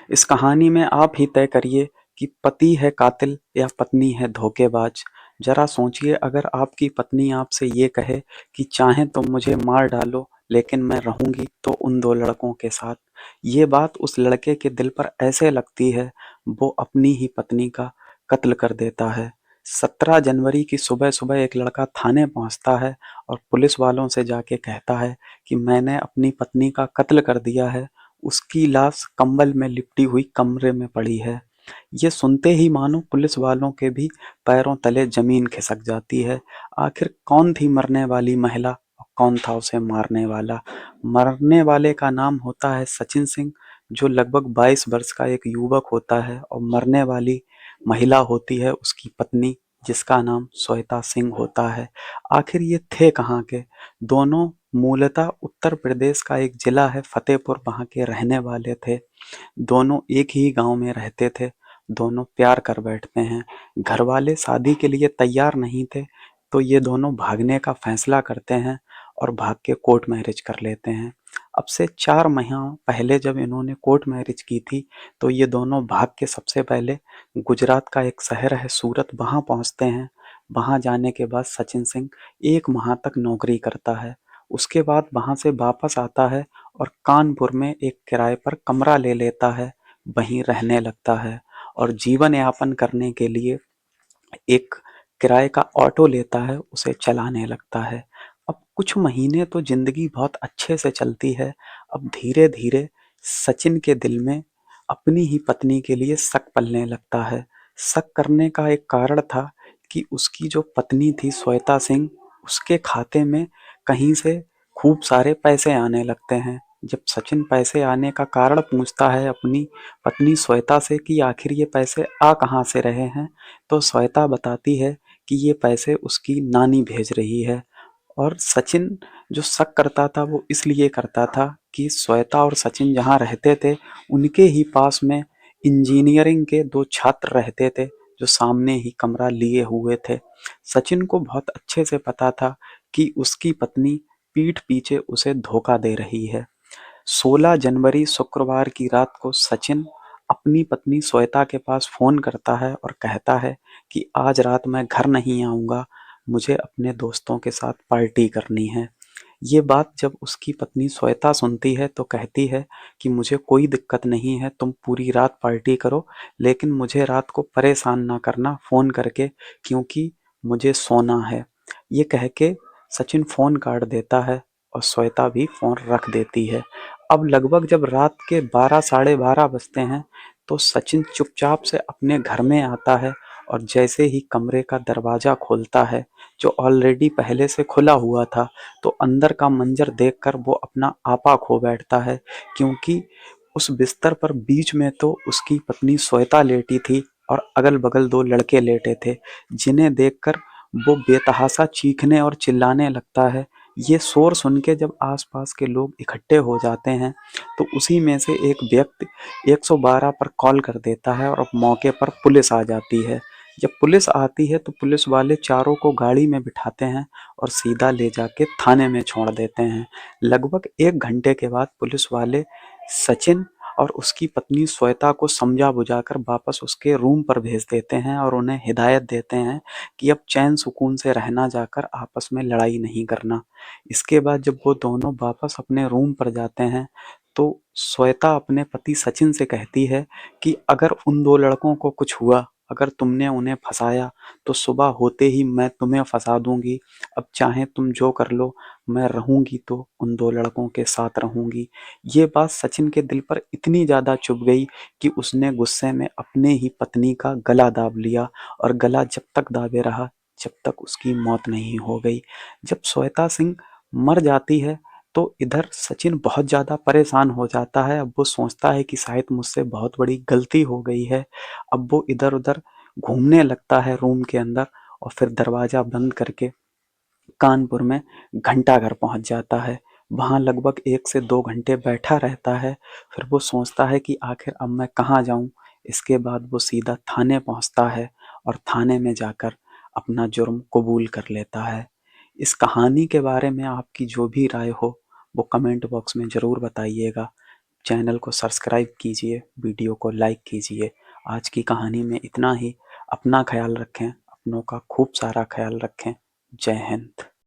इस कहानी में आप ही तय करिए कि पति है कातिल या पत्नी है धोखेबाज। जरा सोचिए, अगर आपकी पत्नी आपसे ये कहे कि चाहे तो मुझे मार डालो लेकिन मैं रहूंगी तो उन दो लड़कों के साथ। ये बात उस लड़के के दिल पर ऐसे लगती है वो अपनी ही पत्नी का कत्ल कर देता है। 17 जनवरी की सुबह सुबह एक लड़का थाने पहुंचता है और पुलिस वालों से जाके कहता है कि मैंने अपनी पत्नी का कत्ल कर दिया है। उसकी लाश कंबल में लिपटी हुई कमरे में पड़ी है। ये सुनते ही मानो पुलिस वालों के भी पैरों तले जमीन खिसक जाती है। आखिर कौन थी मरने वाली महिला और कौन था उसे मारने वाला? मरने वाले का नाम होता है सचिन सिंह, जो लगभग 22 वर्ष का एक युवक होता है, और मरने वाली महिला होती है उसकी पत्नी, जिसका नाम श्वेता सिंह होता है। आखिर ये थे कहाँ के? दोनों मूलतः उत्तर प्रदेश का एक जिला है फतेहपुर, वहाँ के रहने वाले थे। दोनों एक ही गांव में रहते थे। दोनों प्यार कर बैठते हैं। घर वाले शादी के लिए तैयार नहीं थे, तो ये दोनों भागने का फैसला करते हैं और भाग के कोर्ट मैरिज कर लेते हैं। अब से 4 महीना पहले जब इन्होंने कोर्ट मैरिज की थी, तो ये दोनों भाग के सबसे पहले गुजरात का एक शहर है सूरत, वहाँ पहुँचते हैं। वहाँ जाने के बाद सचिन सिंह 1 माह तक नौकरी करता है। उसके बाद वहाँ से वापस आता है और कानपुर में एक किराए पर कमरा ले लेता है, वहीं रहने लगता है और जीवन यापन करने के लिए एक किराए का ऑटो लेता है, उसे चलाने लगता है। अब कुछ महीने तो जिंदगी बहुत अच्छे से चलती है। अब धीरे धीरे सचिन के दिल में अपनी ही पत्नी के लिए शक पलने लगता है। शक करने का एक कारण था कि उसकी जो पत्नी थी श्वेता सिंह, उसके खाते में कहीं से खूब सारे पैसे आने लगते हैं। जब सचिन पैसे आने का कारण पूछता है अपनी पत्नी श्वेता से कि आखिर ये पैसे आ कहाँ से रहे हैं, तो श्वेता बताती है कि ये पैसे उसकी नानी भेज रही है। और सचिन जो शक करता था वो इसलिए करता था कि श्वेता और सचिन जहाँ रहते थे, उनके ही पास में इंजीनियरिंग के 2 छात्र रहते थे, जो सामने ही कमरा लिए हुए थे। सचिन को बहुत अच्छे से पता था कि उसकी पत्नी पीठ पीछे उसे धोखा दे रही है। 16 जनवरी शुक्रवार की रात को सचिन अपनी पत्नी श्वेता के पास फ़ोन करता है और कहता है कि आज रात मैं घर नहीं आऊँगा, मुझे अपने दोस्तों के साथ पार्टी करनी है। ये बात जब उसकी पत्नी श्वेता सुनती है तो कहती है कि मुझे कोई दिक्कत नहीं है, तुम पूरी रात पार्टी करो, लेकिन मुझे रात को परेशान ना करना फ़ोन करके, क्योंकि मुझे सोना है। ये कह के सचिन फ़ोन काट देता है और श्वेता भी फ़ोन रख देती है। अब लगभग जब रात के 12 साढ़े 12 बजते हैं, तो सचिन चुपचाप से अपने घर में आता है और जैसे ही कमरे का दरवाज़ा खोलता है, जो ऑलरेडी पहले से खुला हुआ था, तो अंदर का मंजर देखकर वो अपना आपा खो बैठता है, क्योंकि उस बिस्तर पर बीच में तो उसकी पत्नी श्वेता लेटी थी और अगल-बगल 2 लड़के लेटे थे, जिन्हें देखकर वो बेतहाशा चीखने और चिल्लाने लगता है। ये शोर सुन के जब आस-पास के लोग इकट्ठे हो जाते हैं, तो उसी में से एक व्यक्ति 112 पर कॉल कर देता है और मौके पर पुलिस आ जाती है। जब पुलिस आती है तो पुलिस वाले चारों को गाड़ी में बिठाते हैं और सीधा ले जाके थाने में छोड़ देते हैं। लगभग 1 घंटे के बाद पुलिस वाले सचिन और उसकी पत्नी श्वेता को समझा बुझाकर वापस उसके रूम पर भेज देते हैं और उन्हें हिदायत देते हैं कि अब चैन सुकून से रहना, जाकर आपस में लड़ाई नहीं करना। इसके बाद जब वो दोनों वापस अपने रूम पर जाते हैं, तो श्वेता अपने पति सचिन से कहती है कि अगर उन 2 लड़कों को कुछ हुआ, अगर तुमने उन्हें फँसाया, तो सुबह होते ही मैं तुम्हें फँसा दूँगी। अब चाहे तुम जो कर लो, मैं रहूँगी तो उन 2 लड़कों के साथ रहूँगी। ये बात सचिन के दिल पर इतनी ज़्यादा चुभ गई कि उसने गुस्से में अपने ही पत्नी का गला दाब लिया और गला जब तक दाबे रहा, जब तक उसकी मौत नहीं हो गई। जब श्वेता सिंह मर जाती है, तो इधर सचिन बहुत ज़्यादा परेशान हो जाता है। अब वो सोचता है कि शायद मुझसे बहुत बड़ी गलती हो गई है। अब वो इधर-उधर घूमने लगता है रूम के अंदर और फिर दरवाज़ा बंद करके कानपुर में घंटाघर पहुंच जाता है। वहाँ लगभग 1 से 2 घंटे बैठा रहता है। फिर वो सोचता है कि आखिर अब मैं कहाँ जाऊँ? इसके बाद वो सीधा थाने पहुँचता है और थाने में जाकर अपना जुर्म कबूल कर लेता है। इस कहानी के बारे में आपकी जो भी राय हो, वो कमेंट बॉक्स में ज़रूर बताइएगा। चैनल को सब्सक्राइब कीजिए, वीडियो को लाइक कीजिए। आज की कहानी में इतना ही। अपना ख्याल रखें, अपनों का खूब सारा ख्याल रखें। जय हिंद।